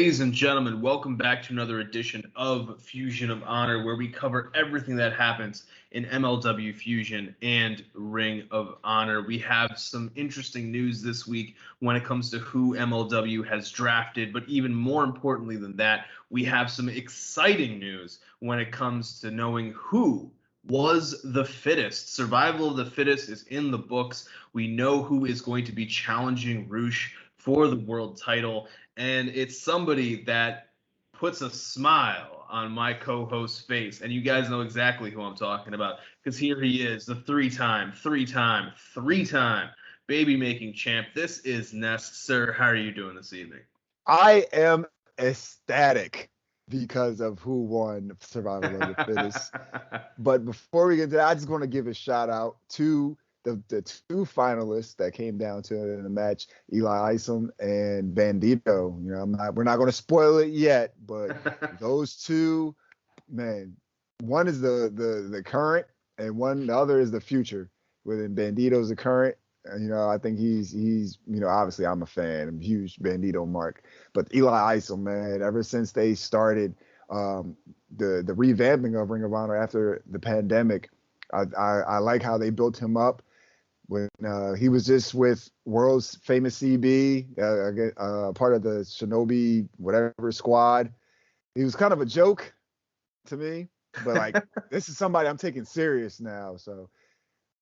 Ladies and gentlemen, welcome back to another edition of Fusion of Honor, where we cover everything that happens in MLW Fusion and Ring of Honor. We have some interesting news this week when it comes to who MLW has drafted, but even more importantly than that, we have some exciting news when it comes to knowing who was the fittest. Survival of the fittest is in the books. We know who is going to be challenging Roosh for the world title. And it's somebody that puts a smile on my co-host's face. And you guys know exactly who I'm talking about, because here he is, the three-time baby-making champ. This is Ness. Sir, how are you doing this evening? I am ecstatic because of who won Survival of the Fittest. But before we get into that, I just want to give a shout out to the two finalists that came down to it in the match, Eli Isom and Bandito. You know, we're not going to spoil it yet, but those two, man, one is the current and the other is the future. Within Bandito's the current. And, I think he's obviously I'm a fan. I'm a huge Bandito mark. But Eli Isom, man, ever since they started the revamping of Ring of Honor after the pandemic, I like how they built him up. When he was just with world's famous CB, part of the Shinobi whatever squad. He was kind of a joke to me, but like this is somebody I'm taking serious now. So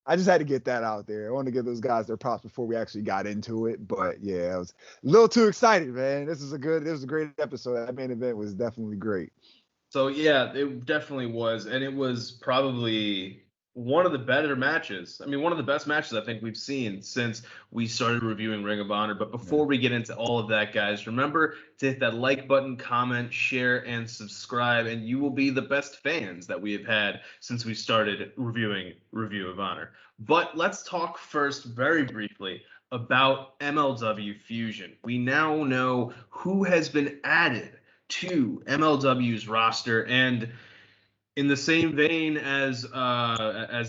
I just had to get that out there. I want to give those guys their props before we actually got into it. But yeah, I was a little too excited, man. This was a great episode. That main event was definitely great. So yeah, it definitely was, and it was probably one of the better matches. I mean, one of the best matches I think we've seen since we started reviewing Ring of Honor. But before we get into all of that, guys, remember to hit that like button, comment, share, and subscribe, and you will be the best fans that we have had since we started reviewing Review of Honor. But let's talk first, very briefly, about MLW Fusion. We now know who has been added to MLW's roster, and in the same vein as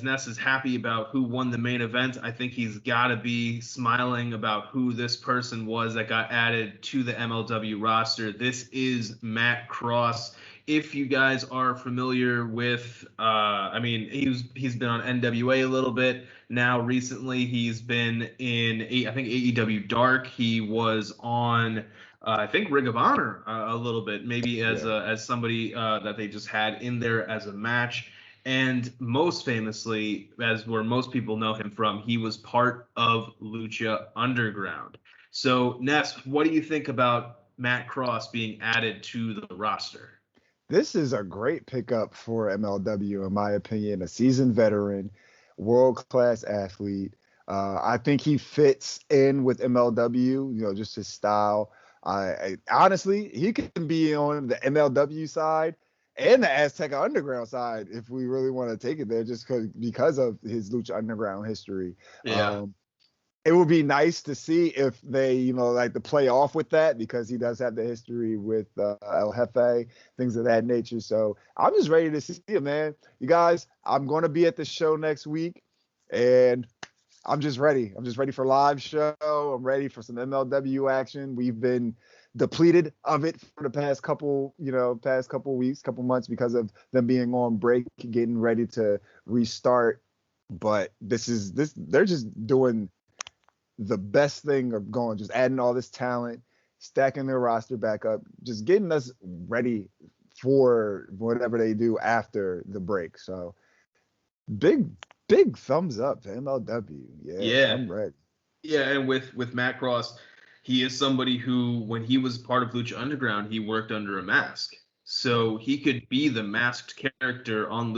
Ness is happy about who won the main event, I think he's got to be smiling about who this person was that got added to the MLW roster. This is Matt Cross. If you guys are familiar with, he's been on NWA a little bit now. Recently, he's been in I think AEW Dark. He was on I think Ring of Honor a little bit, maybe as somebody that they just had in there as a match. And most famously, as where most people know him from, he was part of Lucha Underground. So, Ness, what do you think about Matt Cross being added to the roster? This is a great pickup for MLW, in my opinion. A seasoned veteran, world-class athlete. I think he fits in with MLW, just his style. I honestly, he can be on the MLW side and the Aztec Underground side if we really want to take it there, just because of his Lucha Underground history. Yeah. It would be nice to see if they, like to play off with that, because he does have the history with El Jefe, things of that nature. So I'm just ready to see it, man. You guys, I'm going to be at the show next week, and I'm just ready. I'm just ready for live show. I'm ready for some MLW action. We've been depleted of it for the past couple weeks, couple months, because of them being on break, getting ready to restart. But they're just doing the best thing of going, just adding all this talent, stacking their roster back up, just getting us ready for whatever they do after the break. So big thumbs up to MLW. Yeah, I'm ready. Yeah, and with Matt Cross, he is somebody who, when he was part of Lucha Underground, he worked under a mask, so he could be the masked character on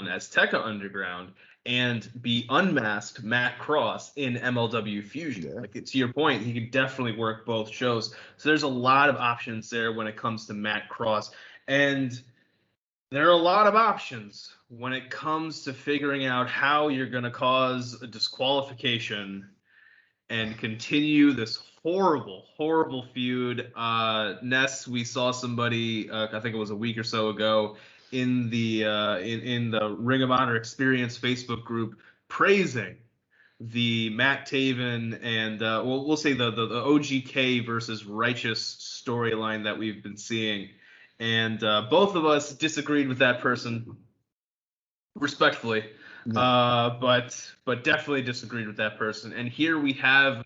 Aztec Underground and be unmasked Matt Cross in MLW Fusion. Yeah. Like, to your point, he could definitely work both shows. So there's a lot of options there when it comes to Matt Cross, and there are a lot of options when it comes to figuring out how you're going to cause a disqualification and continue this horrible, horrible feud. Ness, we saw somebody, I think it was a week or so ago, in the Ring of Honor Experience Facebook group praising the Matt Taven and we'll say the OGK versus Righteous storyline that we've been seeing, and both of us disagreed with that person respectfully, but definitely disagreed with that person. And here we have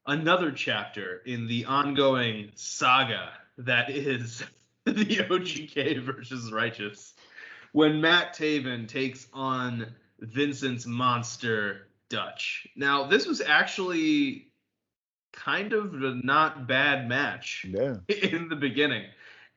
another chapter in the ongoing saga that is the OGK versus Righteous, when Matt Taven takes on Vincent's monster Dutch. Now, this was actually kind of a not bad match in the beginning.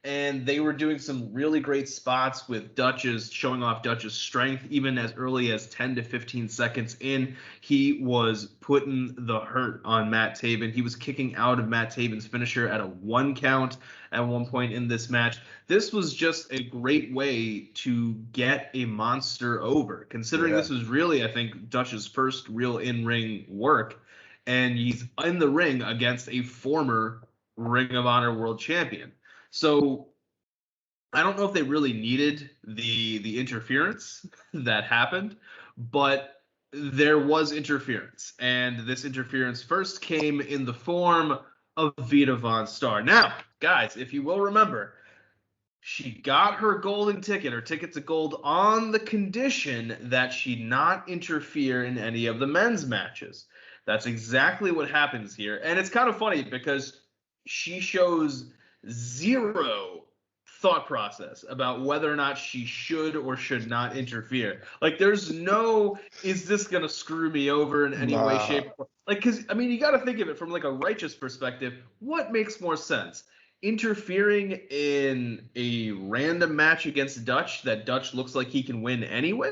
And they were doing some really great spots with Dutch's, showing off Dutch's strength. Even as early as 10 to 15 seconds in, he was putting the hurt on Matt Taven. He was kicking out of Matt Taven's finisher at a 1 count at one point in this match. This was just a great way to get a monster over, considering this was really, I think, Dutch's first real in-ring work. And he's in the ring against a former Ring of Honor World Champion. So I don't know if they really needed the interference that happened, but there was interference. And this interference first came in the form of Vita Von Star. Now, guys, if you will remember, she got her golden ticket, her ticket to gold, on the condition that she not interfere in any of the men's matches. That's exactly what happens here. And it's kind of funny because she shows zero thought process about whether or not she should or should not interfere. Like, there's no, is this going to screw me over in any way, shape, or form? Like, because, I mean, you got to think of it from, like, a Righteous perspective. What makes more sense? Interfering in a random match against Dutch that Dutch looks like he can win anyway?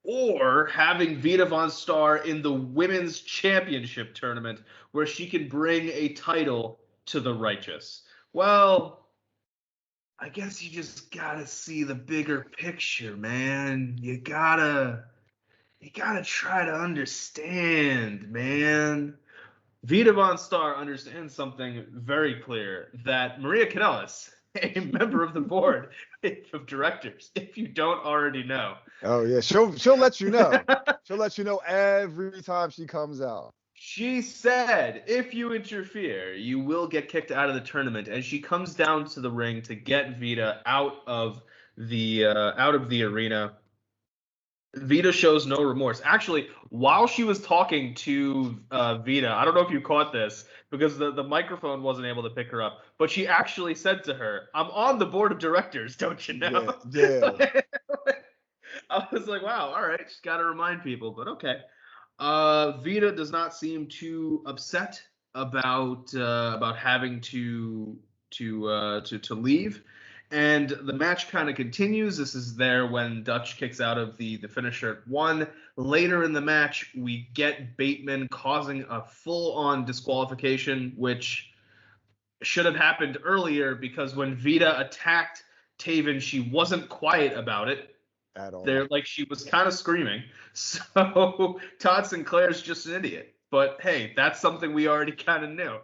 Or having Vita Von Star in the Women's Championship tournament where she can bring a title to the Righteous? Well, I guess you just gotta see the bigger picture, man. You gotta try to understand, man. Vita Von Star understands something very clear, that Maria Kanellis, a member of the board of directors, if you don't already know. Oh yeah, she'll let you know. She'll let you know every time she comes out. She said, if you interfere, you will get kicked out of the tournament. And she comes down to the ring to get Vita out of the arena. Vita shows no remorse. Actually, while she was talking to Vita, I don't know if you caught this because the microphone wasn't able to pick her up, but she actually said to her, "I'm on the board of directors, don't you know?" Yeah. I was like, wow, all right, just got to remind people, but okay. Vita does not seem too upset about having to leave, and the match kind of continues. This is there when Dutch kicks out of the finisher at 1. Later in the match, we get Bateman causing a full-on disqualification, which should have happened earlier because when Vita attacked Taven, she wasn't quiet about it. At all. There, like, she was kind of screaming. So Todd Sinclair's just an idiot. But hey, that's something we already kind of knew.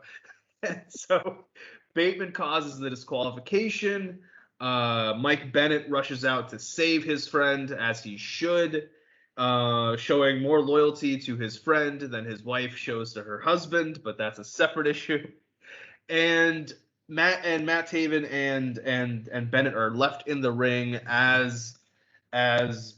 And so Bateman causes the disqualification. Mike Bennett rushes out to save his friend, as he should, showing more loyalty to his friend than his wife shows to her husband, but that's a separate issue. And Matt Taven and Bennett are left in the ring as Vinny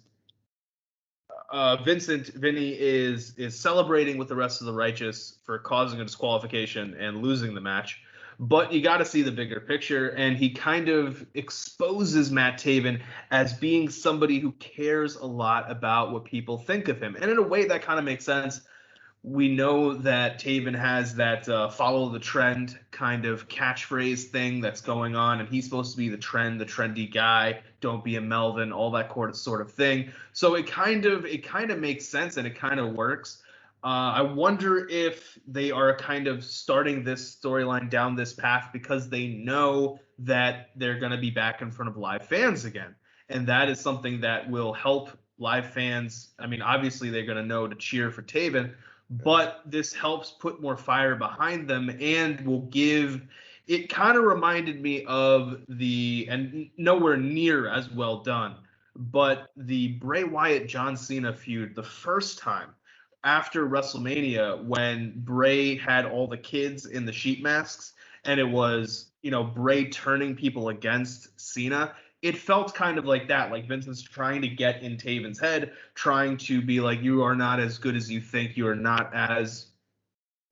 is celebrating with the rest of the Righteous for causing a disqualification and losing the match. But you got to see the bigger picture, and he kind of exposes Matt Taven as being somebody who cares a lot about what people think of him. And in a way, that kind of makes sense. We know that Taven has that follow the trend kind of catchphrase thing that's going on, and he's supposed to be the trendy guy. Don't be a Melvin, all that sort of thing. So it kind of makes sense, and it kind of works. I wonder if they are kind of starting this storyline down this path because they know that they're going to be back in front of live fans again, and that is something that will help live fans. I mean, obviously they're going to know to cheer for Taven, but this helps put more fire behind them and will give – it kind of reminded me of and nowhere near as well done, but the Bray Wyatt-John Cena feud the first time, after WrestleMania when Bray had all the kids in the sheep masks and it was, Bray turning people against Cena. It felt kind of like that, like Vince was trying to get in Taven's head, trying to be like, you are not as good as you think, you are not as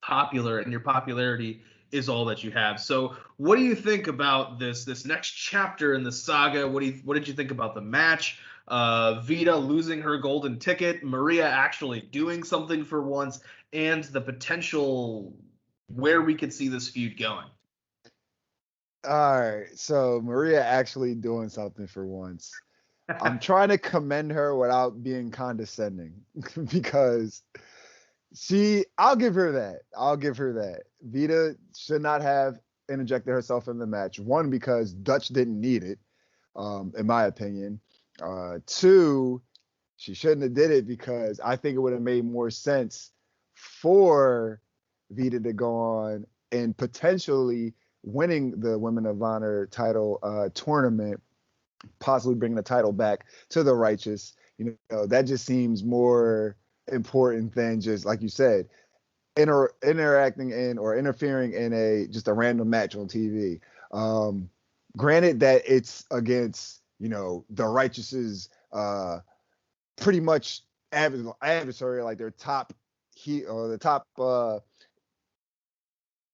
popular, and your popularity is all that you have. So what do you think about this next chapter in the saga? What did you think about the match? Vita losing her golden ticket, Maria actually doing something for once, and the potential where we could see this feud going. All right, so Maria actually doing something for once. I'm trying to commend her without being condescending because I'll give her that. Vita should not have interjected herself in the match. One, because Dutch didn't need it, in my opinion. Two, she shouldn't have did it because I think it would have made more sense for Vita to go on and potentially winning the Women of Honor title tournament, possibly bringing the title back to the Righteous. That just seems more important than just, like you said, interacting in or interfering in just a random match on TV. Granted that it's against, the Righteous's pretty much adversary, like their top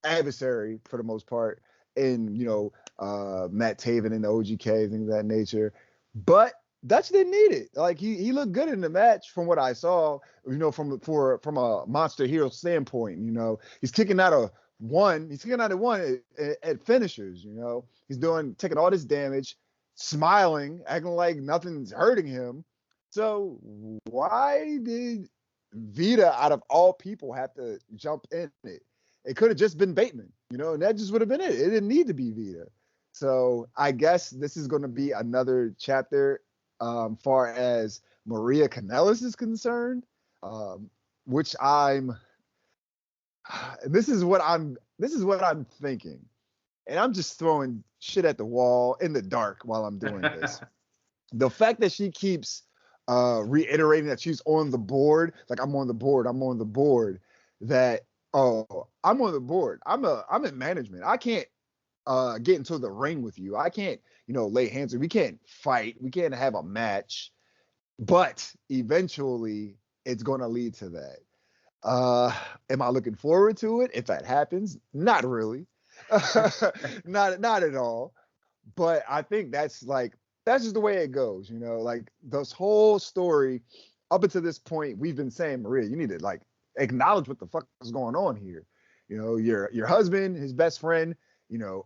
adversary for the most part, in Matt Taven and the OGK, things of that nature. But Dutch didn't need it. Like he looked good in the match from what I saw, from a monster hero standpoint. He's kicking out of one. He's kicking out of one at finishers. He's taking all this damage, smiling, acting like nothing's hurting him. So why did Vita, out of all people, have to jump in it? It could have just been Bateman, and that just would have been it. It didn't need to be Vita. So I guess this is going to be another chapter far as Maria Kanellis is concerned, which this is what I'm thinking. And I'm just throwing shit at the wall in the dark while I'm doing this. The fact that she keeps reiterating that she's on the board, like I'm on the board, that, oh, I'm on the board. I'm in management. I can't get into the ring with you. I can't, lay hands. We can't fight. We can't have a match. But eventually, it's going to lead to that. Am I looking forward to it if that happens? Not really. not at all. But I think that's just the way it goes. Like this whole story up until this point, we've been saying, Maria, you need to acknowledge what the fuck is going on here. Your husband, his best friend,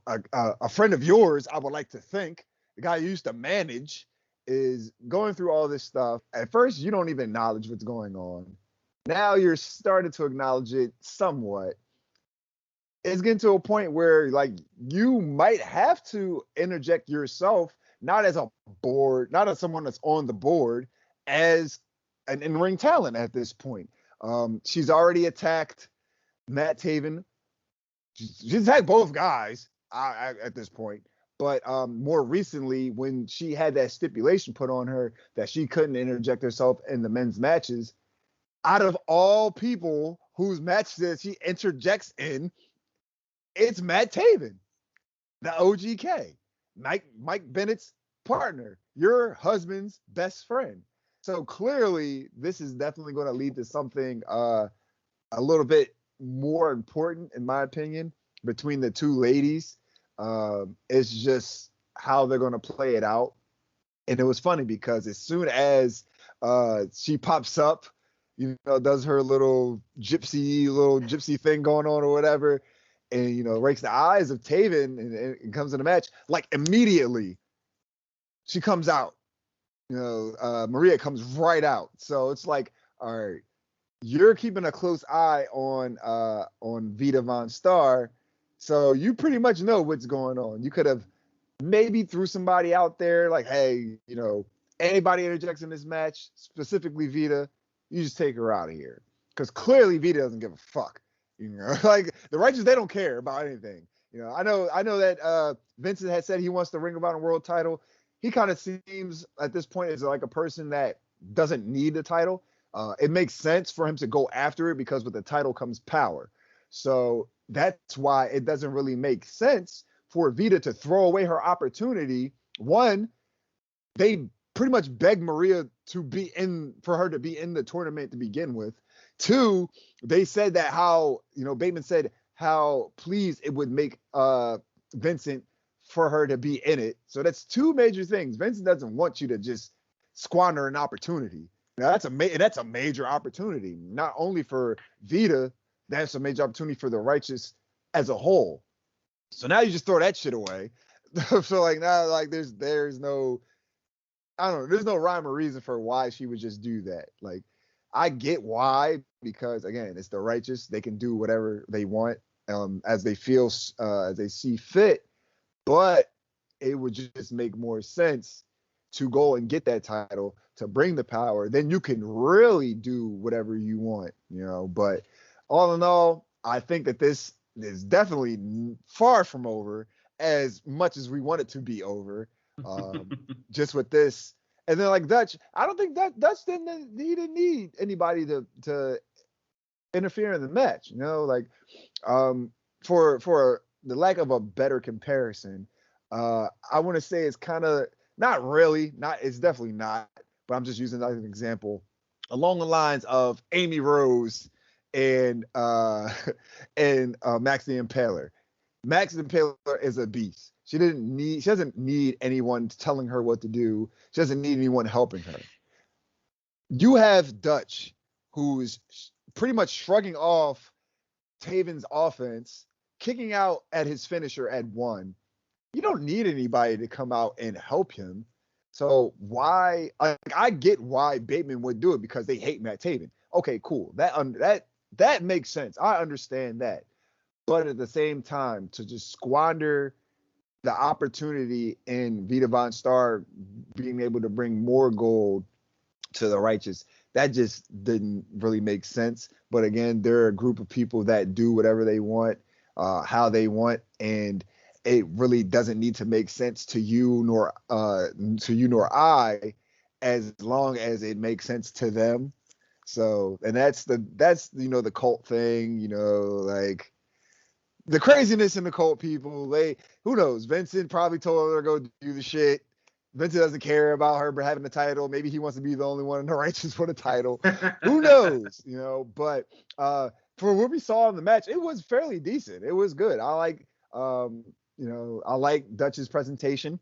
a friend of yours, I would like to think, the guy you used to manage, is going through all this stuff. At first, you don't even acknowledge what's going on. Now you're starting to acknowledge it somewhat. It's getting to a point where you might have to interject yourself, not as a board, not as someone that's on the board, as an in-ring talent at this point. She's already attacked Matt Taven. She's attacked both guys at this point. But more recently, when she had that stipulation put on her that she couldn't interject herself in the men's matches, out of all people whose matches she interjects in, it's Matt Taven, the OGK, Mike Bennett's partner, your husband's best friend. So clearly, this is definitely going to lead to something a little bit more important, in my opinion, between the two ladies. It's just how they're going to play it out. And it was funny because as soon as she pops up, does her little gypsy thing going on or whatever, and, rakes the eyes of Taven and comes in the match, immediately she comes out. Maria comes right out. So it's all right, you're keeping a close eye on Vita Von Star, so you pretty much know what's going on. You could have maybe threw somebody out there hey, anybody interjects in this match, specifically Vita, you just take her out of here. Because clearly Vita doesn't give a fuck. The Righteous, they don't care about anything. I know that Vincent had said he wants the Ring of Honor World title. He kind of seems at this point as a person that doesn't need the title. It makes sense for him to go after it because with the title comes power. So that's why it doesn't really make sense for Vita to throw away her opportunity. One, they pretty much begged Maria for her to be in the tournament to begin with. Two, they said that Bateman said how pleased it would make Vincent for her to be in it. So that's two major things. Vincent doesn't want you to just squander an opportunity. Now that's a major opportunity, not only for Vita, that's a major opportunity for the Righteous as a whole. So now you just throw that shit away. So like now, like there's no, I don't know, there's no rhyme or reason for why she would just do that. Like I get why, because again, it's the Righteous. They can do whatever they want as they feel, as they see fit. But it would just make more sense to go and get that title, to bring the power. Then you can really do whatever you want, But all in all, I think that this is definitely far from over as much as we want it to be over. Just with this. And then like Dutch, I don't think that Dutch didn't need anybody to interfere in the match, for the lack of a better comparison, I want to say it's kind of it's definitely not, but I'm just using that as an example along the lines of Amy Rose and Max the Impaler. Max the Impaler is a beast. She doesn't need anyone telling her what to do. She doesn't need anyone helping her. You have Dutch, who's pretty much shrugging off Taven's offense, kicking out at his finisher at 1. You don't need anybody to come out and help him. So why? I get why Bateman would do it, because they hate Matt Taven. Okay, cool. That makes sense. I understand that. But at the same time, to just squander the opportunity in Vita Von Star being able to bring more gold to the Righteous, that just didn't really make sense. But again, there are a group of people that do whatever they want, how they want, and it really doesn't need to make sense to you nor I, as long as it makes sense to them. So, and that's the cult thing, like the craziness in the cult people. Who knows? Vincent probably told her to go do the shit. Vincent doesn't care about her having the title. Maybe he wants to be the only one in the Righteous for the title. Who knows? But for what we saw in the match, it was fairly decent. It was good. I like Dutch's presentation.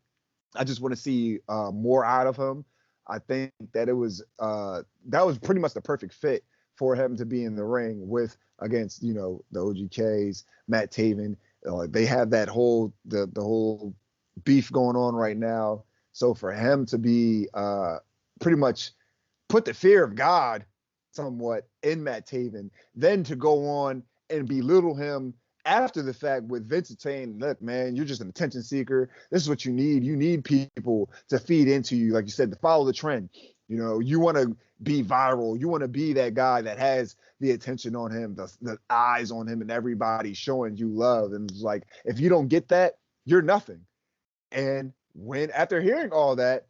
I just want to see more out of him. I think that that was pretty much the perfect fit for him to be in the ring against the OGKs, Matt Taven. They have that whole the whole beef going on right now. So for him to be pretty much put the fear of God somewhat in Matt Taven, then to go on and belittle him after the fact with Vincent saying, look, man, you're just an attention seeker. This is what you need. You need people to feed into you, like you said, to follow the trend. You want to be viral. You want to be that guy that has the attention on him, the eyes on him, and everybody showing you love. And it's like, if you don't get that, you're nothing. And after hearing all that,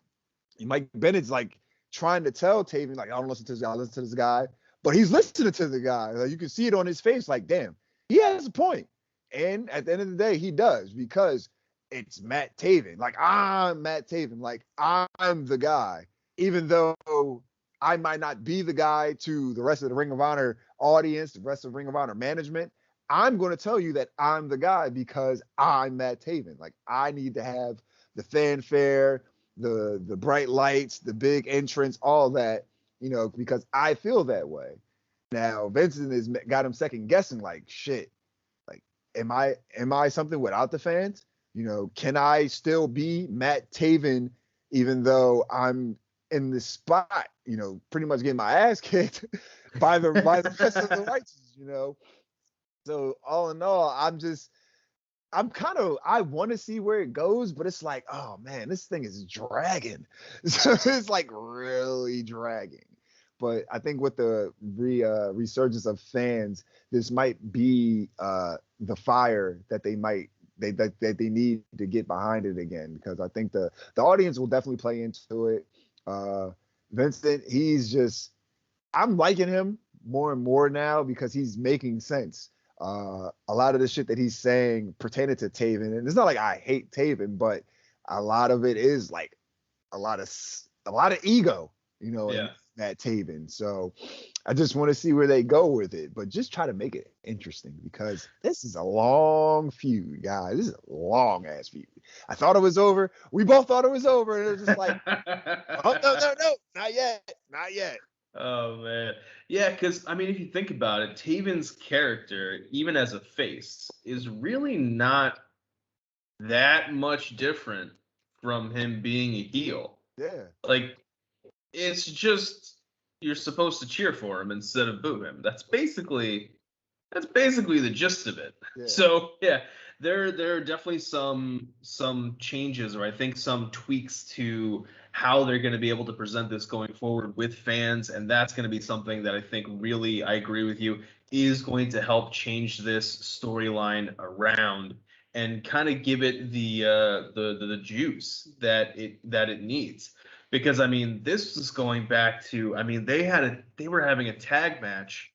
Mike Bennett's like trying to tell Taven, like, I don't listen to this guy, listen to this guy. But he's listening to the guy. Like, you can see it on his face, like, damn, he has a point. And at the end of the day, he does, because it's Matt Taven. Like, I'm Matt Taven. Like, I'm the guy. Even though I might not be the guy to the rest of the Ring of Honor audience, the rest of Ring of Honor management, I'm going to tell you that I'm the guy because I'm Matt Taven. Like, I need to have the fanfare, the bright lights, the big entrance, all that, because I feel that way. Now, Vincent has got him second guessing, like, shit, like, am I something without the fans? Can I still be Matt Taven even though I'm in this spot, pretty much getting my ass kicked by the rest of the Righteous, So all in all, I want to see where it goes, but it's like, oh man, this thing is dragging. So it's like really dragging. But I think with the resurgence of fans, this might be the fire that they need to get behind it again, because I think the audience will definitely play into it. Vincent, he's just, I'm liking him more and more now because he's making sense. A lot of the shit that he's saying pertaining to Taven, and it's not like I hate Taven, but a lot of it is like a lot of ego, in Yeah. that Taven. So I just want to see where they go with it, but just try to make it interesting because this is a long feud, guys. This is a long ass feud. I thought it was over. We both thought it was over, and it was just like, oh no, not yet. Oh man. Yeah, because I mean, if you think about it, Taven's character, even as a face, is really not that much different from him being a heel. Yeah, Like, it's just you're supposed to cheer for him instead of boo him. That's basically the gist of it. yeah, So yeah, there are definitely some changes, or I think some tweaks to how they're going to be able to present this going forward with fans, and that's going to be something that I think really, I agree with you, is going to help change this storyline around and kind of give it the juice that it needs. Because I mean, this is going back to, I mean, they were having a tag match,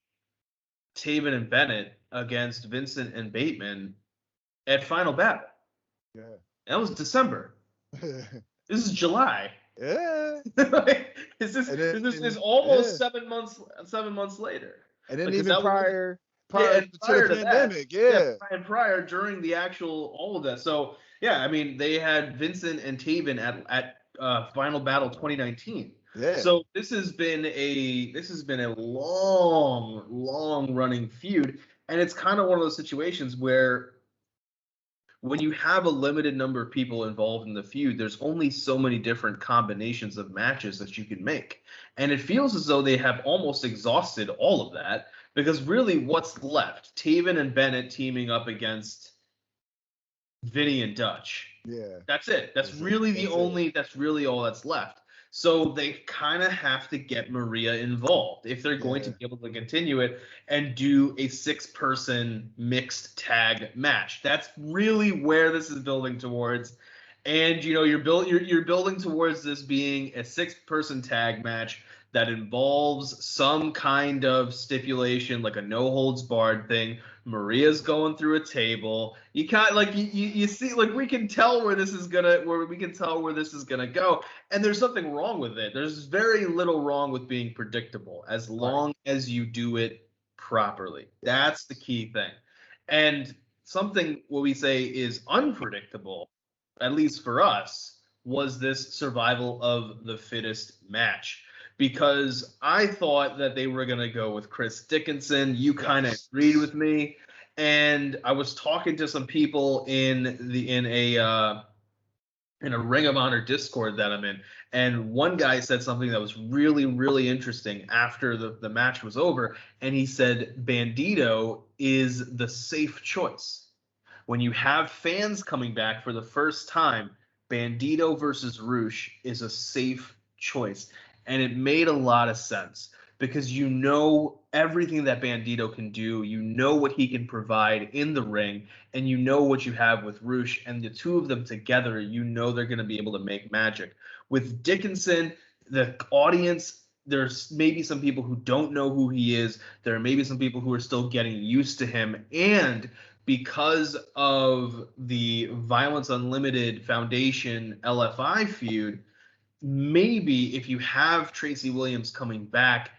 Taven and Bennett against Vincent and Bateman at Final Battle. yeah. That was December. This is July. Yeah. Like, this is almost yeah. 7 months later. And then Like, 'cause even that was- prior and to prior the to pandemic, that, yeah. and prior during the actual all of that. So yeah, I mean, they had Vincent and Taven at Final Battle 2019. Yeah. So this has been a long running feud, and it's kind of one of those situations where when you have a limited number of people involved in the feud, there's only so many different combinations of matches that you can make. And it feels as though they have almost exhausted all of that, because really what's left? Taven and Bennett teaming up against Vinny and Dutch. Yeah. That's it. That's really all that's left. So they kind of have to get Maria involved if they're going to be able to continue it and do a 6-person mixed tag match. That's really where this is building towards. And you're building towards this being a 6-person tag match that involves some kind of stipulation, like a no holds barred thing. Maria's going through a table. You kind like you see, like, we can tell where this is gonna go, and there's nothing wrong with it. There's very little wrong with being predictable as long as you do it properly. That's the key thing. And something what we say is unpredictable, at least for us, was this survival of the fittest match. Because I thought that they were going to go with Chris Dickinson. You kind of agreed with me. And I was talking to some people in a Ring of Honor Discord that I'm in. And one guy said something that was really, really interesting after the match was over. And he said Bandito is the safe choice. When you have fans coming back for the first time, Bandito versus Roosh is a safe choice. And it made a lot of sense because you know everything that Bandito can do. You know what he can provide in the ring, and you know what you have with Roosh. And the two of them together, you know they're going to be able to make magic. With Dickinson, the audience, there's maybe some people who don't know who he is. There are maybe some people who are still getting used to him. And because of the Violence Unlimited Foundation LFI feud, maybe if you have Tracy Williams coming back,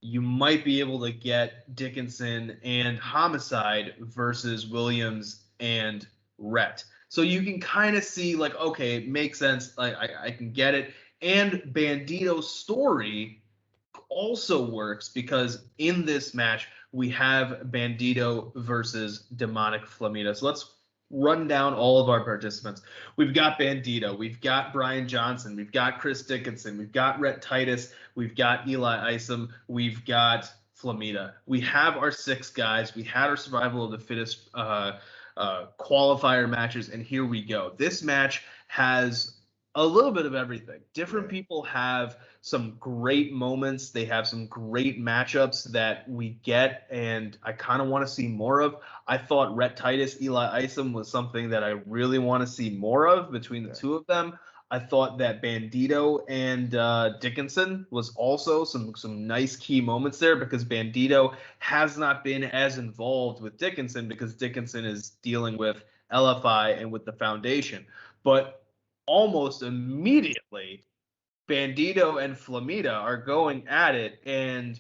you might be able to get Dickinson and Homicide versus Williams and Rhett. So you can kind of see, like, okay, it makes sense. I can get it. And Bandito's story also works because in this match, we have Bandito versus Demonic Flamita. So let's run down all of our participants. We've got Bandito, we've got Brian Johnson, we've got Chris Dickinson, we've got Rhett Titus, we've got Eli Isom, we've got Flamita. We have our 6 guys. We had our survival of the fittest qualifier matches, and here we go. This match has a little bit of everything. Different people have some great moments. They have some great matchups that we get, and I kind of want to see more of. I thought Rhett Titus, Eli Isom was something that I really want to see more of between the two of them. I thought that Bandito and Dickinson was also some nice key moments there, because Bandito has not been as involved with Dickinson because Dickinson is dealing with LFI and with the foundation. But almost immediately, Bandito and Flamita are going at it, and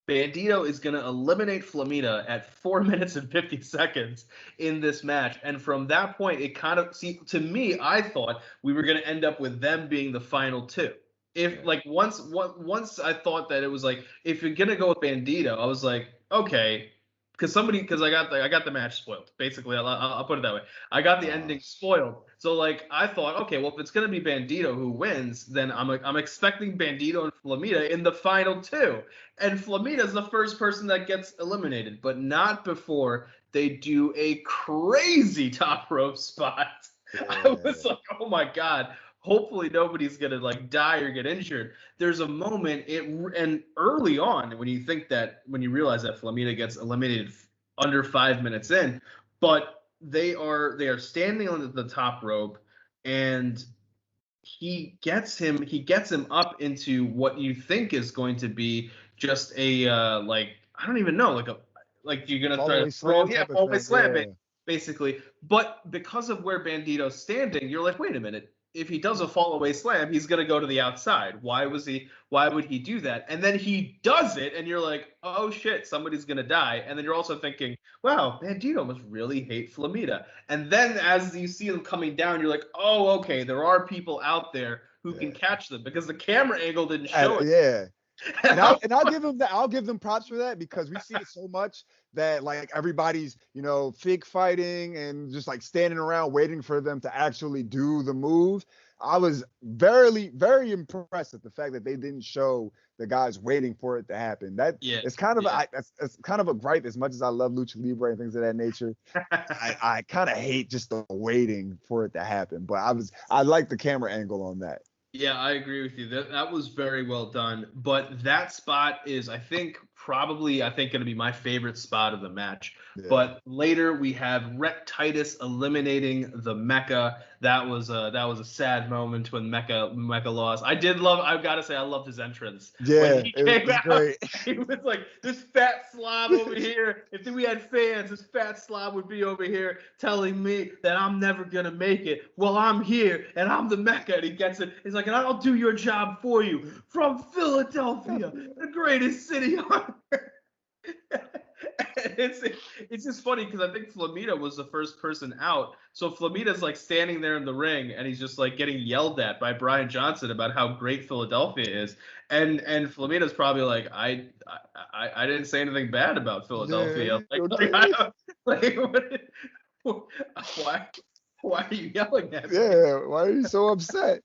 Bandito is going to eliminate Flamita at 4 minutes and 50 seconds in this match. And from that point, it kind of, see, to me, I thought we were going to end up with them being the final two. If like once I thought that it was like, if you're going to go with Bandito, I was like, okay, because I got the match spoiled. Basically, I'll put it that way. I got the ending spoiled. So like I thought, okay, well if it's gonna be Bandito who wins, then I'm expecting Bandito and Flamita in the final two, and Flamita's the first person that gets eliminated, but not before they do a crazy top rope spot. Yeah. I was like, oh my god. Hopefully nobody's gonna like die or get injured. There's a moment, and early on when you realize that Flamita gets eliminated under 5 minutes in, but they are standing on the top rope, and he gets him up into what you think is going to be just a like, I don't even know, like you're gonna try to throw slam basically. But because of where Bandito's standing, you're like, wait a minute. If he does a fall away slam, he's going to go to the outside. Why would he do that? And then he does it, and you're like, oh shit, somebody's going to die. And then you're also thinking, wow, Bandito must really hate Flamita. And then as you see them coming down, you're like, oh, okay, there are people out there who can catch them, because the camera angle didn't show it. Yeah. And I'll give them props for that, because we see it so much that like everybody's, fake fighting and just like standing around waiting for them to actually do the move. I was very, very impressed at the fact that they didn't show the guys waiting for it to happen. It's kind of it's kind of a gripe. As much as I love Lucha Libre and things of that nature, I kind of hate just the waiting for it to happen. But I like the camera angle on that. Yeah, I agree with you. That was very well done. But that spot is, I think, going to be my favorite spot of the match. Yeah. But later we have Rhett Titus eliminating the Mecha. That was a sad moment when Mecha lost. I've got to say, I loved his entrance. Yeah, it was great. He was like, this fat slob over here. If we had fans, this fat slob would be over here telling me that I'm never going to make it. Well, I'm here, and I'm the Mecha. And he gets it. He's like, and I'll do your job for you. From Philadelphia, the greatest city on earth. It's just funny because I think Flamita was the first person out. So Flamita's like standing there in the ring, and he's just like getting yelled at by Brian Johnson about how great Philadelphia is. And Flamita's probably like, I didn't say anything bad about Philadelphia. Why are you yelling at me? Yeah, why are you so upset?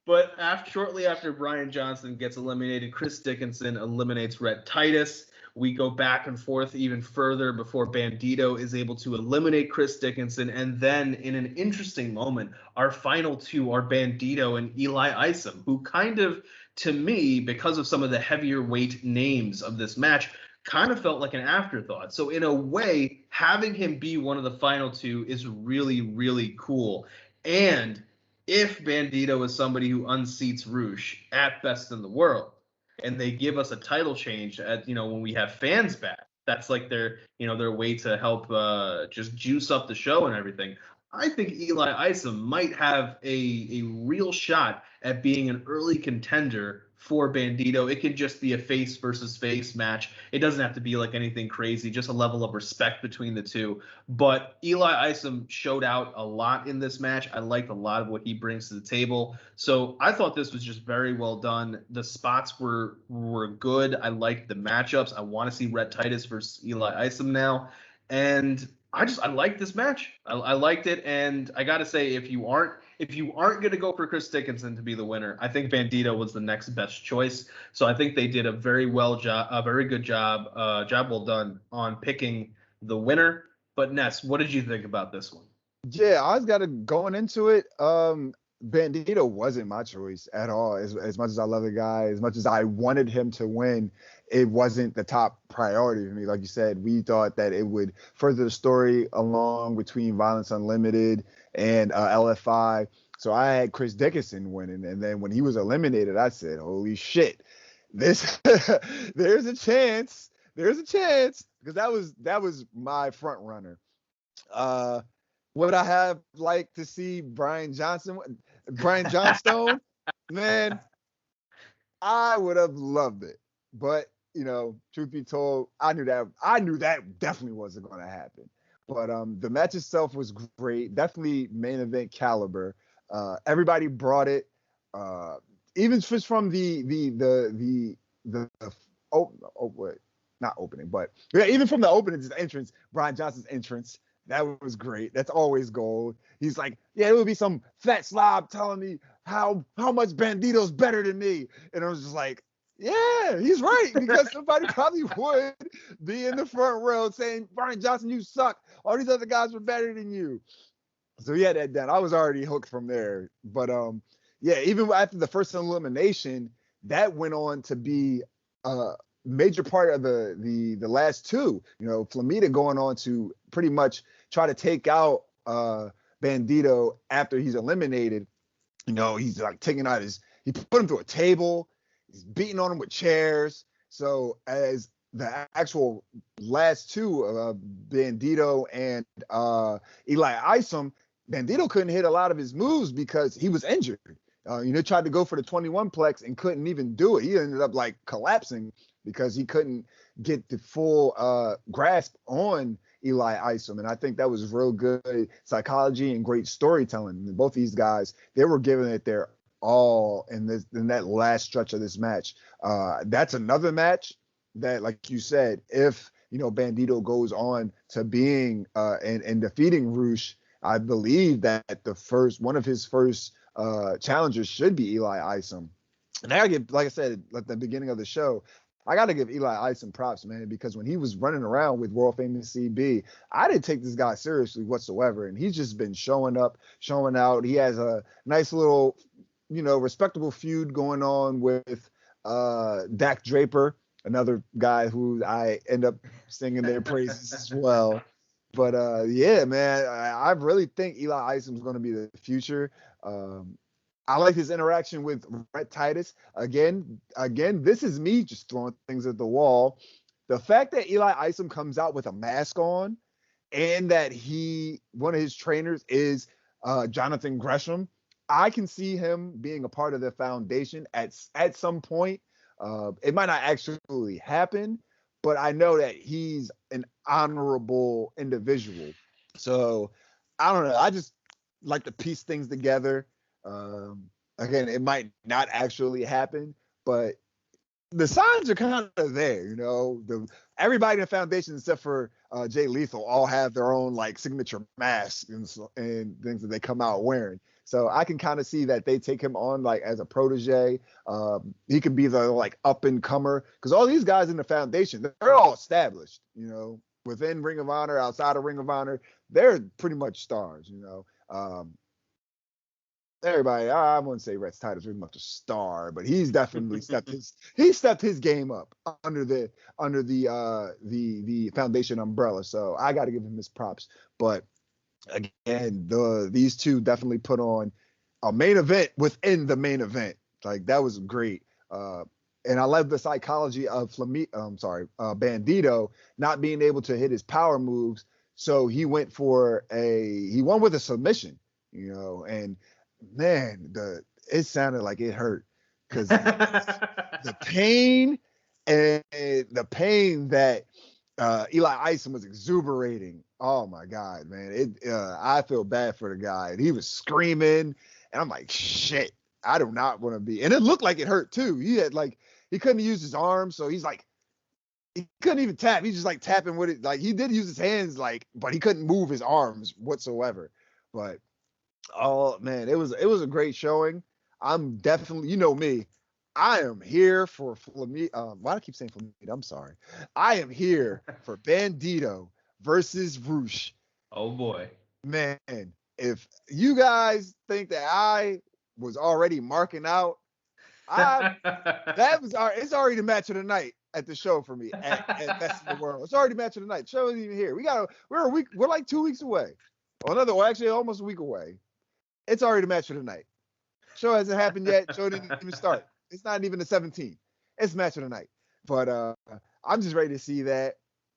But shortly after Brian Johnson gets eliminated, Chris Dickinson eliminates Rhett Titus. We go back and forth even further before Bandito is able to eliminate Chris Dickinson. And then in an interesting moment, our final two are Bandito and Eli Isom, who kind of, to me, because of some of the heavier weight names of this match, kind of felt like an afterthought. So in a way, having him be one of the final two is really, really cool. And if Bandito is somebody who unseats Roosh at Best in the World, and they give us a title change at, when we have fans back, that's like their way to help just juice up the show and everything. I think Eli Isom might have a real shot at being an early contender for Bandito. It could just be a face versus face match. It doesn't have to be like anything crazy, just a level of respect between the two. But Eli Isom showed out a lot in this match. I liked a lot of what he brings to the table. So I thought this was just very well done. The spots were good. I liked the matchups. I want to see Rhett Titus versus Eli Isom now. And I liked this match. I liked it, and I got to say, if you aren't going to go for Chris Dickinson to be the winner, I think Bandito was the next best choice. So I think they did a very good job well done on picking the winner. But Ness, what did you think about this one? Yeah, I was going into it. Bandito wasn't my choice at all. As much as I love the guy, as much as I wanted him to win, it wasn't the top priority for me. Like you said, we thought that it would further the story along between Violence Unlimited and LFI. So I had Chris Dickinson winning, and then when he was eliminated, I said, "Holy shit, this there's a chance, because that was my front runner." Would I have liked to see Brian Johnstone? Man, I would have loved it, but truth be told, I knew that definitely wasn't going to happen. But the match itself was great, definitely main event caliber. Everybody brought it, even just from the wait, not opening, but yeah, even from the opening entrance, Brian Johnson's entrance. That was great. That's always gold. He's like, yeah, it would be some fat slob telling me how much Bandito's better than me. And I was just like, yeah, he's right, because somebody probably would be in the front row saying, Brian Johnson, you suck. All these other guys were better than you. So yeah, that done. I was already hooked from there. But yeah, even after the first elimination, that went on to be major part of the last two. Flamita going on to pretty much try to take out Bandito after he's eliminated. He's like taking out he put him through a table, he's beating on him with chairs. So as the actual last two, Bandito and Eli Isom, Bandito couldn't hit a lot of his moves because he was injured. Tried to go for the 21 plex and couldn't even do it. He ended up like collapsing because he couldn't get the full grasp on Eli Isom. And I think that was real good psychology and great storytelling. And both these guys, they were giving it their all in that last stretch of this match. That's another match that, like you said, if Bandito goes on to being and defeating Roosh, I believe that one of his first challengers should be Eli Isom. And I gotta give, like I said at the beginning of the show, I got to give Eli Isom props, man, because when he was running around with world famous CB, I didn't take this guy seriously whatsoever. And he's just been showing up, showing out. He has a nice little, respectable feud going on with Dak Draper, another guy who I end up singing their praises as well. But yeah, man, I really think Eli Isom is going to be the future. I like his interaction with Rhett Titus. Again, this is me just throwing things at the wall. The fact that Eli Isom comes out with a mask on and that one of his trainers is Jonathan Gresham, I can see him being a part of the foundation at some point. It might not actually happen, but I know that he's an honorable individual. So I don't know. I just like to piece things together. Again, it might not actually happen, but the signs are kind of there, everybody in the foundation except for Jay Lethal all have their own like signature masks and things that they come out wearing. So I can kind of see that they take him on like as a protege. He could be the like up and comer, because all these guys in the foundation, they're all established, within Ring of Honor, outside of Ring of Honor, they're pretty much stars, Everybody, I wouldn't say Rhett Titus very much a star, but he's definitely stepped his game up under the foundation umbrella. So I got to give him his props. But again, these two definitely put on a main event within the main event. Like that was great. And I love the psychology of Bandito not being able to hit his power moves. So he won with a submission, and man, it sounded like it hurt, because the pain that Eli Isom was exuberating. Oh my God, man. I feel bad for the guy. And he was screaming, and I'm like, shit, I do not want to be. And it looked like it hurt too. He couldn't use his arms, so he's like, he couldn't even tap. He's just like tapping with it. Like he did use his hands, but he couldn't move his arms whatsoever. But oh man, it was a great showing. I'm definitely, me, I am here for Flamita. Why do I keep saying Flamita? I'm sorry. I am here for Bandito versus Roosh. Oh boy, man! If you guys think that I was already marking out, it's already the match of the night at the show for me at Best in the World. It's already the match of the night. Show isn't even here. We're like 2 weeks away. Well, actually, almost a week away. It's already the match of the night. Show hasn't happened yet. Show didn't even start. It's not even the 17th. It's match of the night. But I'm just ready to see that.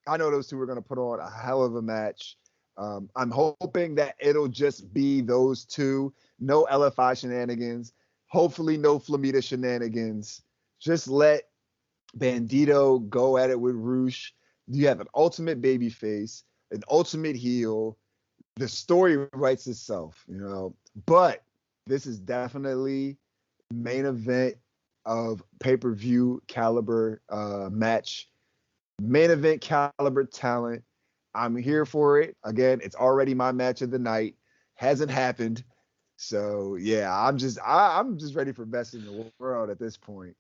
I know those two are going to put on a hell of a match. I'm hoping that it'll just be those two. No LFI shenanigans. Hopefully no Flamita shenanigans. Just let Bandito go at it with Roosh. You have an ultimate baby face, an ultimate heel. The story writes itself, you know. But this is definitely main event of pay-per-view caliber match. Main event caliber talent. I'm here for it. Again, it's already my match of the night. Hasn't happened. So yeah, I'm just ready for best in the world at this point.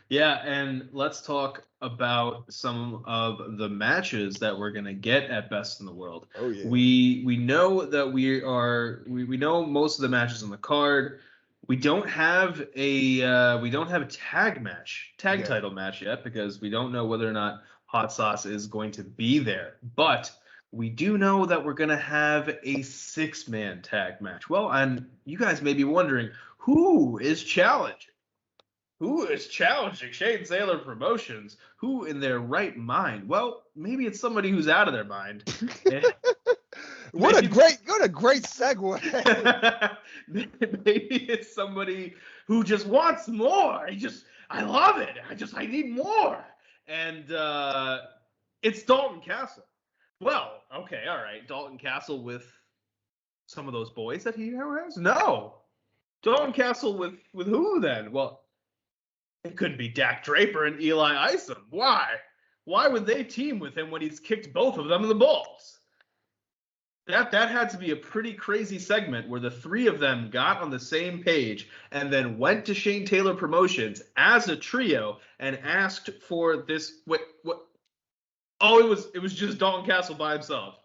Yeah, and let's talk about some of the matches that we're gonna get at Best in the World. Oh yeah. We know that we know most of the matches on the card. We don't have a tag title match yet because we don't know whether or not Hot Sauce is going to be there. But we do know that we're gonna have a 6-man tag match. Well, and you guys may be wondering who is challenging. Who is challenging Shane Taylor Promotions? Who in their right mind? Well, maybe it's somebody who's out of their mind. What a great segue. Maybe it's somebody who just wants more. I love it. I need more. And it's Dalton Castle. Well, okay, all right. Dalton Castle with some of those boys that he has? No. Dalton Castle with who then? Well, it could be Dak Draper and Eli Isom. Why? Why would they team with him when he's kicked both of them in the balls? That had to be a pretty crazy segment where the three of them got on the same page and then went to Shane Taylor Promotions as a trio and asked for this. What? Oh, it was just Dalton Castle by himself.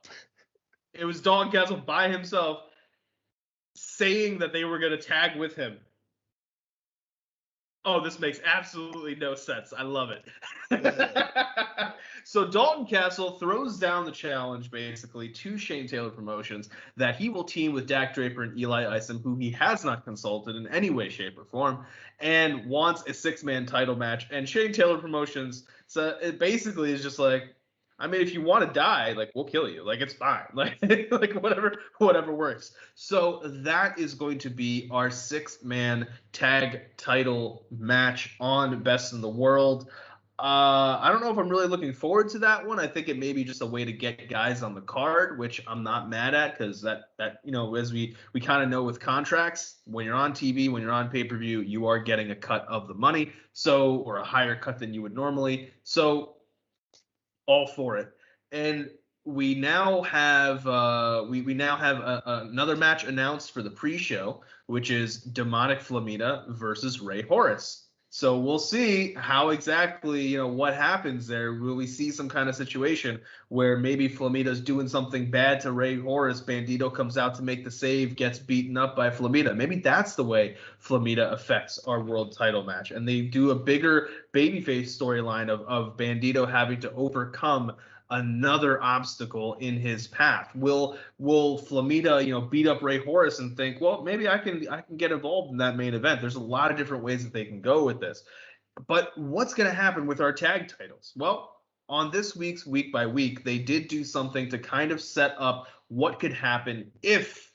It was Dalton Castle by himself saying that they were going to tag with him. Oh, this makes absolutely no sense. I love it. So Dalton Castle throws down the challenge, basically, to Shane Taylor Promotions that he will team with Dak Draper and Eli Isom, who he has not consulted in any way, shape, or form, and wants a 6-man title match. And Shane Taylor Promotions, so it basically is just like, I mean, if you want to die, like, we'll kill you. Like, it's fine. Like whatever works. So that is going to be our 6-man tag title match on Best in the World. I don't know if I'm really looking forward to that one. I think it may be just a way to get guys on the card, which I'm not mad at because that as we kind of know with contracts, when you're on TV, when you're on pay-per-view, you are getting a cut of the money, or a higher cut than you would normally. So all for it. And we now have another match announced for the pre-show, which is Demonic Flamita versus Ray Horace. So we'll see how exactly, what happens there. Will we see some kind of situation where maybe Flamita's doing something bad to Ray Horace, Bandito comes out to make the save, gets beaten up by Flamita. Maybe that's the way Flamita affects our world title match. And they do a bigger babyface storyline of Bandito having to overcome another obstacle in his path. Will Flamita, beat up Ray Horace and think, well, maybe I can get involved in that main event? There's a lot of different ways that they can go with this. But what's going to happen with our tag titles? Well, on this week's Week by Week, they did do something to kind of set up what could happen if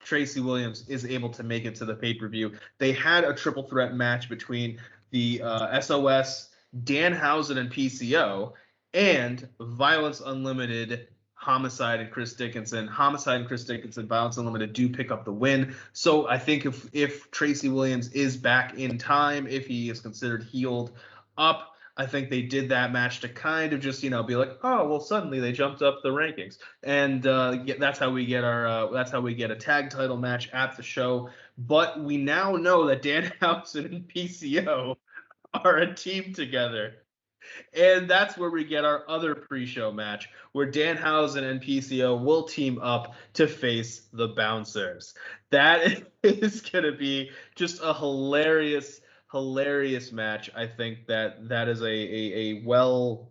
Tracy Williams is able to make it to the pay-per-view. They had a triple threat match between the SOS, Danhausen, and PCO, and Violence Unlimited, Homicide, and Chris Dickinson. Homicide and Chris Dickinson, Violence Unlimited do pick up the win. So I think if Tracy Williams is back in time, if he is considered healed up, I think they did that match to kind of just, be like, oh, well, suddenly they jumped up the rankings. And that's how we get a tag title match at the show. But we now know that Danhausen and PCO are a team together. And that's where we get our other pre-show match, where Danhausen and PCO will team up to face the Bouncers. That is going to be just a hilarious match. I think that is a well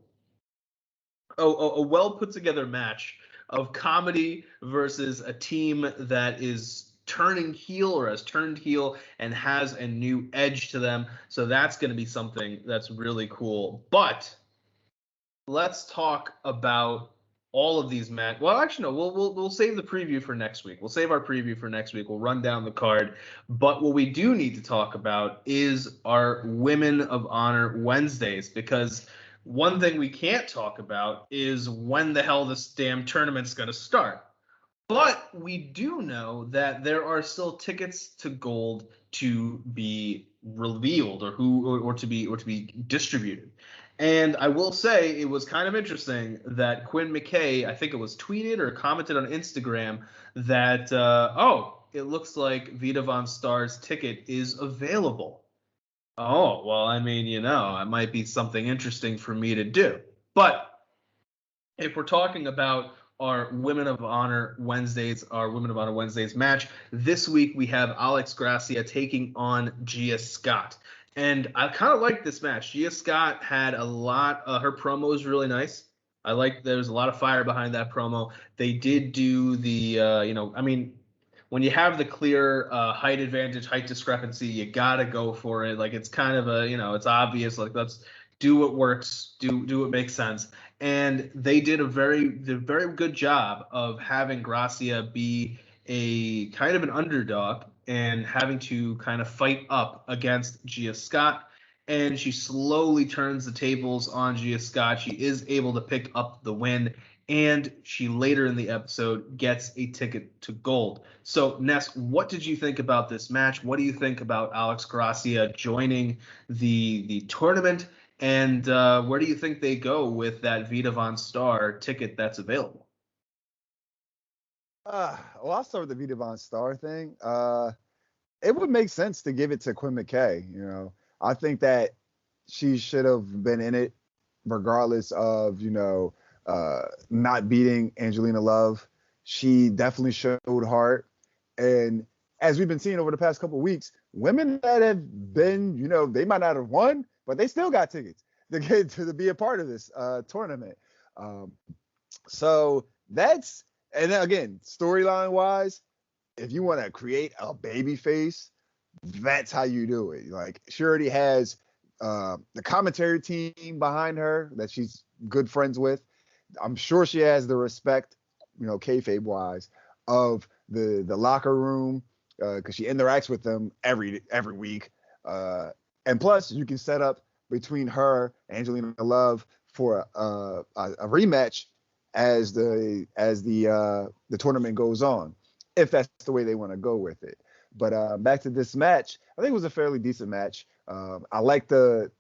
put together match of comedy versus a team that is turning heel or has turned heel and has a new edge to them. So that's going to be something that's really cool. But let's talk about all of these matches. Well, actually, no. We'll save the preview for next week. We'll save our preview for next week. We'll run down the card. But what we do need to talk about is our Women of Honor Wednesdays, because one thing we can't talk about is when the hell this damn tournament's going to start. But we do know that there are still tickets to gold to be revealed or to be distributed. And I will say it was kind of interesting that Quinn McKay, I think it was tweeted or commented on Instagram that, it looks like Vita Von Star's ticket is available. Oh, well, I mean, it might be something interesting for me to do. But if we're talking about our Women of Honor Wednesdays match, this week we have Alex Gracia taking on Gia Scott. And I kind of like this match. Gia Scott had a lot, her promo was really nice. There's a lot of fire behind that promo. They did do the, when you have the clear height advantage, height discrepancy, you got to go for it. Like, it's kind of it's obvious. Like, let's do what works, do what makes sense. And they did a very good job of having Gracia be a kind of an underdog and having to kind of fight up against Gia Scott. And she slowly turns the tables on Gia Scott. She is able to pick up the win, and she later in the episode gets a ticket to gold. So, Ness, what did you think about this match? What do you think about Alex Gracia joining the tournament? And where do you think they go with that Vita Von Star ticket that's available? Well, I'll start with the Vita Von Star thing. It would make sense to give it to Quinn McKay. I think that she should have been in it regardless of, not beating Angelina Love. She definitely showed heart. And as we've been seeing over the past couple of weeks, women that have been, they might not have won, but they still got tickets to get to be a part of this tournament. So that's, and then again, storyline wise, if you want to create a baby face, that's how you do it. Like, she already has the commentary team behind her that she's good friends with. I'm sure she has the respect, kayfabe wise, of the locker room, because she interacts with them every week. And plus, you can set up between her and Angelina Love for a rematch as the tournament goes on, if that's the way they want to go with it. But back to this match, I think it was a fairly decent match. I like the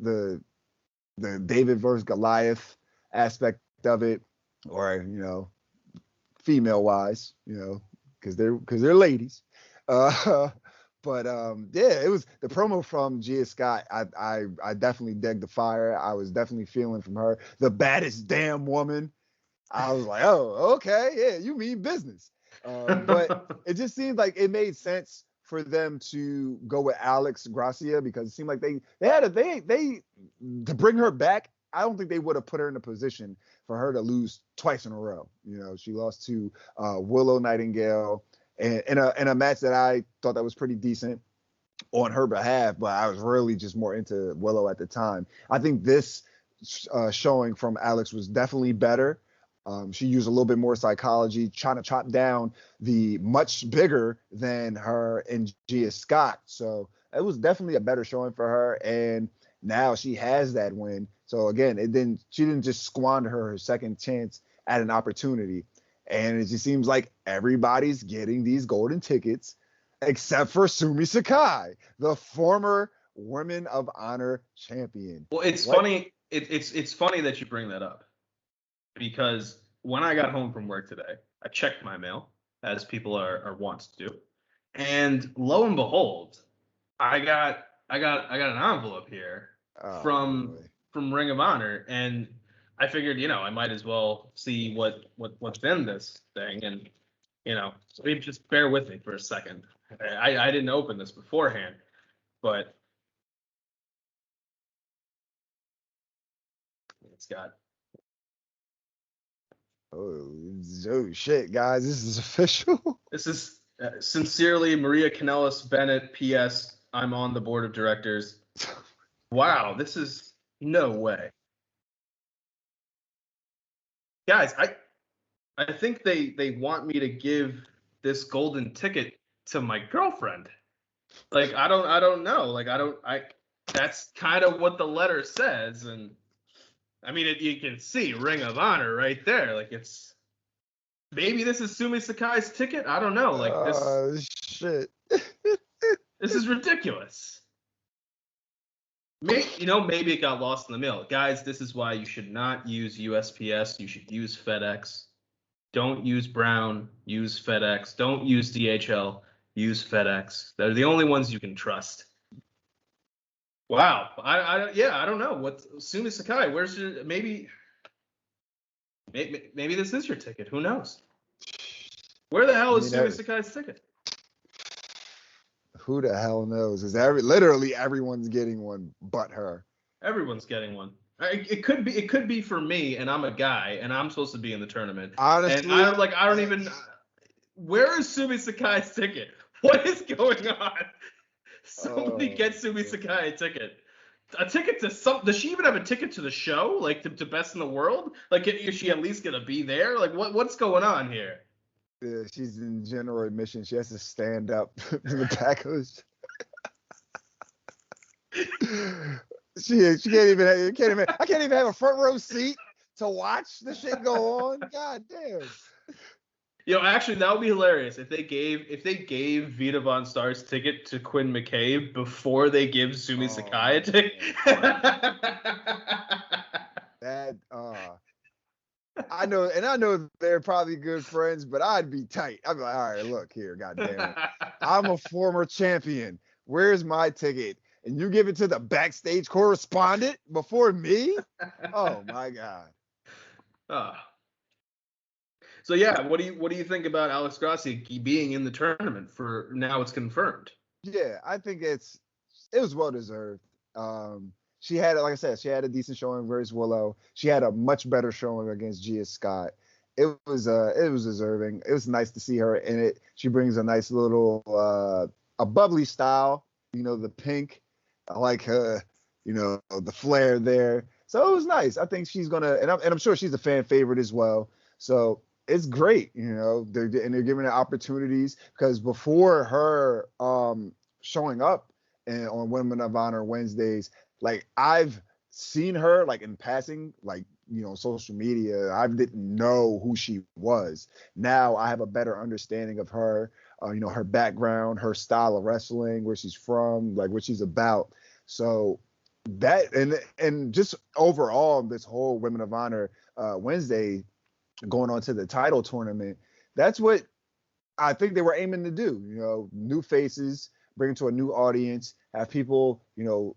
David versus Goliath aspect of it, or female wise, because they're ladies. But it was the promo from Gia Scott. I definitely dug the fire. I was definitely feeling from her, the baddest damn woman. I was like, oh, okay, yeah, you mean business. But it just seemed like it made sense for them to go with Alex Gracia, because it seemed like they to bring her back. I don't think they would have put her in a position for her to lose twice in a row. She lost to Willow Nightingale in a match that I thought that was pretty decent on her behalf, but I was really just more into Willow at the time. I think this showing from Alex was definitely better. She used a little bit more psychology, trying to chop down the much bigger than her and Gia Scott. So it was definitely a better showing for her. And now she has that win. So again, she didn't just squander her second chance at an opportunity. And it just seems like everybody's getting these golden tickets except for Sumi Sakai, the former Women of Honor champion. Well, it's funny. It's funny that you bring that up, because when I got home from work today, I checked my mail, as people are wont to do, and lo and behold, I got an envelope here from Ring of Honor, and I figured, I might as well see what's in this thing, and so just bear with me for a second. I didn't open this beforehand, but it's got Oh shit, guys, this is official. This is sincerely Maria Kanellis Bennett. P.S. I'm on the board of directors. Wow, this is no way. Guys, I think they want me to give this golden ticket to my girlfriend. Like I don't know. Like that's kind of what the letter says, and I mean you can see Ring of Honor right there. Like it's maybe this is Sumi Sakai's ticket. I don't know. Like this shit. this is ridiculous. Maybe it got lost in the mail. Guys, this is why you should not use USPS. You should use FedEx. Don't use Brown. Use FedEx. Don't use DHL. Use FedEx. They're the only ones you can trust. Wow. I don't know. What Sumi Sakai, where's your maybe this is your ticket. Who knows? Where the hell is Sumi Sakai's ticket? Who the hell knows? Is literally everyone's getting one but her. Everyone's getting one. It could be for me, and I'm a guy, and I'm supposed to be in the tournament. Honestly, and I don't even. Where is Sumi Sakai's ticket? What is going on? Somebody get Sumi Sakai a ticket. A ticket to some? Does she even have a ticket to the show? Like to Best in the World? Like is she at least gonna be there? Like what's going on here? Yeah, she's in general admission. She has to stand up in the Packers. She can't even. I can't even have a front row seat to watch the shit go on. God damn. Actually, that would be hilarious if they gave Vita Von Starr's ticket to Quinn McCabe before they give Sumi Sakai a ticket. That I know they're probably good friends, but I'd be tight. I'd be like, all right, look here, goddamn it. I'm a former champion. Where's my ticket? And you give it to the backstage correspondent before me? Oh my God. So yeah, what do you think about Alex Gracie being in the tournament for now? It's confirmed. Yeah, I think it was well deserved. She had, like I said, she had a decent showing versus Willow. She had a much better showing against Gia Scott. It was deserving. It was nice to see her in it. She brings a nice little a bubbly style. The pink. I like her. The flair there. So it was nice. I think she's gonna, and I'm sure she's a fan favorite as well. So it's great. They're giving her opportunities because before her showing up on Women of Honor Wednesdays. Like I've seen her like in passing, like, social media. I didn't know who she was. Now I have a better understanding of her, her background, her style of wrestling, where she's from, like what she's about. So that, and just overall, this whole Women of Honor Wednesday going on to the title tournament, that's what I think they were aiming to do. New faces, bring it to a new audience, have people,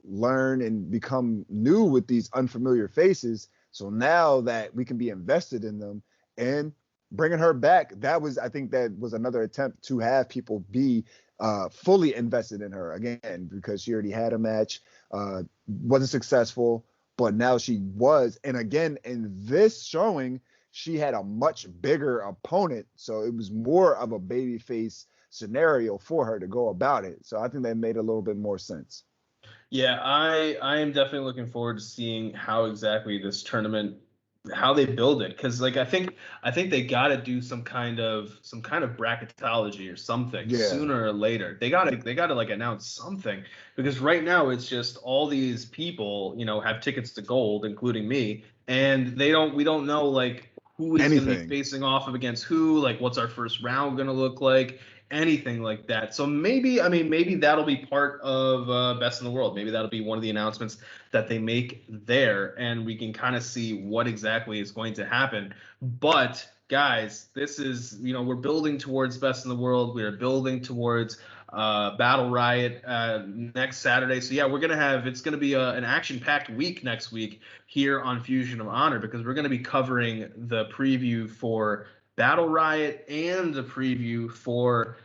learn and become new with these unfamiliar faces. So now that we can be invested in them, and bringing her back, I think that was another attempt to have people be fully invested in her again, because she already had a match, wasn't successful, but now she was. And again, in this showing, she had a much bigger opponent. So it was more of a babyface scenario for her to go about it. So I think that made a little bit more sense. Yeah, I am definitely looking forward to seeing how exactly this tournament, how they build it, because like I think they got to do some kind of bracketology or something sooner or later. They got to like announce something, because right now it's just all these people have tickets to gold, including me, and we don't know like who is going to be facing off against who, like what's our first round going to look like, anything like that. So maybe that'll be part of Best in the World. Maybe that'll be one of the announcements that they make there, and we can kind of see what exactly is going to happen. But guys, this is, we're building towards Best in the World. We are building towards Battle Riot next Saturday. So yeah, it's going to be an action-packed week next week here on Fusion of Honor, because we're going to be covering the preview for Battle Riot and the preview for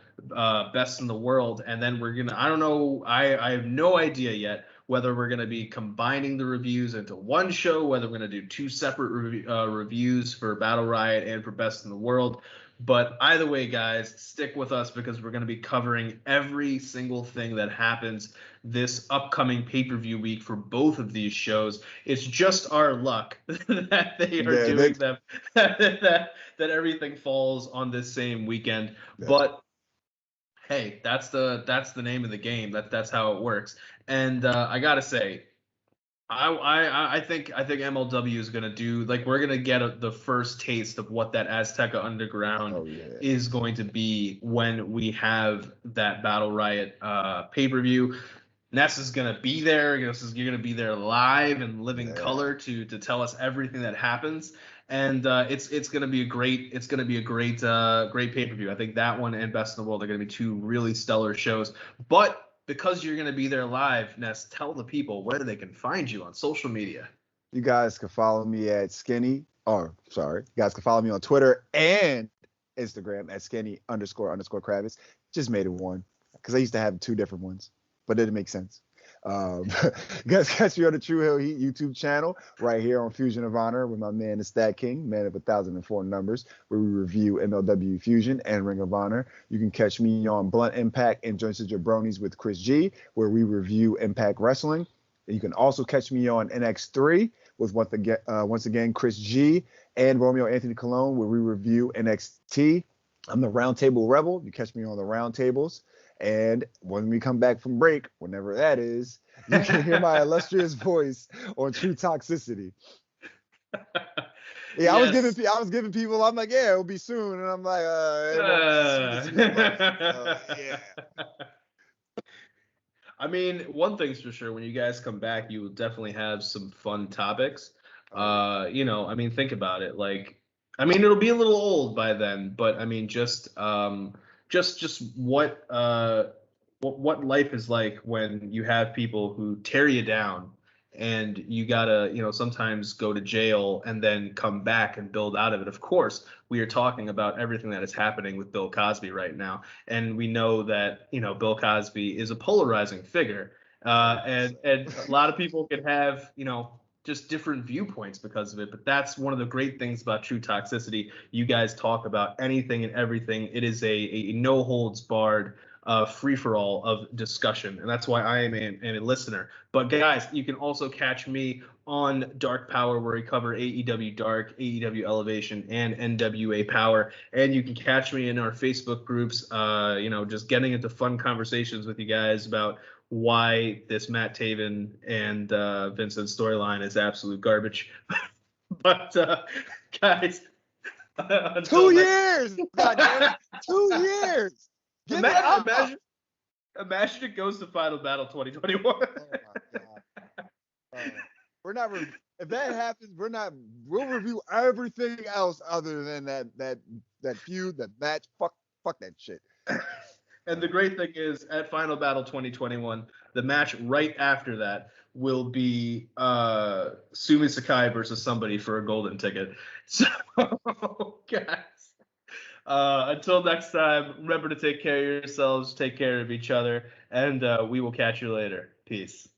Best in the World. And then I don't know, I have no idea yet whether we're going to be combining the reviews into one show, whether we're going to do two separate reviews for Battle Riot and for Best in the World. But either way, guys, stick with us because we're going to be covering every single thing that happens this upcoming pay-per-view week for both of these shows. It's just our luck that they are doing them, that everything falls on this same weekend. Yeah. But hey, that's the name of the game. That's how it works. And I gotta say, I think MLW is gonna do, like, we're gonna get the first taste of what that Aztec Underground is going to be when we have that Battle Riot pay-per-view. Ness is gonna be there. You're gonna be there live and living color to tell us everything that happens. And it's gonna be a great pay-per-view. I think that one and Best in the World are gonna be two really stellar shows. But because you're going to be there live, Ness, tell the people where they can find you on social media. You guys can follow me at You guys can follow me on Twitter and Instagram at Skinny__Kravitz. Just made it one because I used to have two different ones, but it didn't make sense. You guys catch me on the True Hill Heat YouTube channel right here on Fusion of Honor with my man, the StatKing, man of 1,004 numbers, where we review MLW Fusion and Ring of Honor. You can catch me on Blunt Impact and Joints of Jabronis with Chris G, where we review Impact Wrestling. And you can also catch me on NX3 with once again Chris G and Romeo Anthony Colon, where we review NXT. I'm the Roundtable Rebel. You catch me on the Roundtables. And when we come back from break, whenever that is, you can hear my illustrious voice on True Toxicity. Yeah, yes. I was giving people, I'm like, yeah, it'll be soon. And I'm like, yeah. I mean, one thing's for sure, when you guys come back, you will definitely have some fun topics. I mean, think about it. Like, I mean, it'll be a little old by then, but I mean, just what life is like when you have people who tear you down and you gotta, sometimes go to jail and then come back and build out of it. Of course, we are talking about everything that is happening with Bill Cosby right now. And we know that, Bill Cosby is a polarizing figure. And a lot of people can have, just different viewpoints because of it. But that's one of the great things about True Toxicity. You guys talk about anything and everything. It is a no holds barred free-for-all of discussion, and that's why I am a listener. But guys, you can also catch me on Dark Power, where we cover AEW Dark, AEW Elevation, and NWA Power. And you can catch me in our Facebook groups, just getting into fun conversations with you guys about why this Matt Taven and Vincent storyline is absolute garbage. But guys, 2 years, goddamn, 2 years. Imagine it goes to Final Battle 2021. Oh my God. If that happens, we'll review everything else other than that feud, that match. Fuck that shit. And the great thing is, at Final Battle 2021, the match right after that will be Sumi Sakai versus somebody for a golden ticket. So, guys, until next time, remember to take care of yourselves, take care of each other, and we will catch you later. Peace.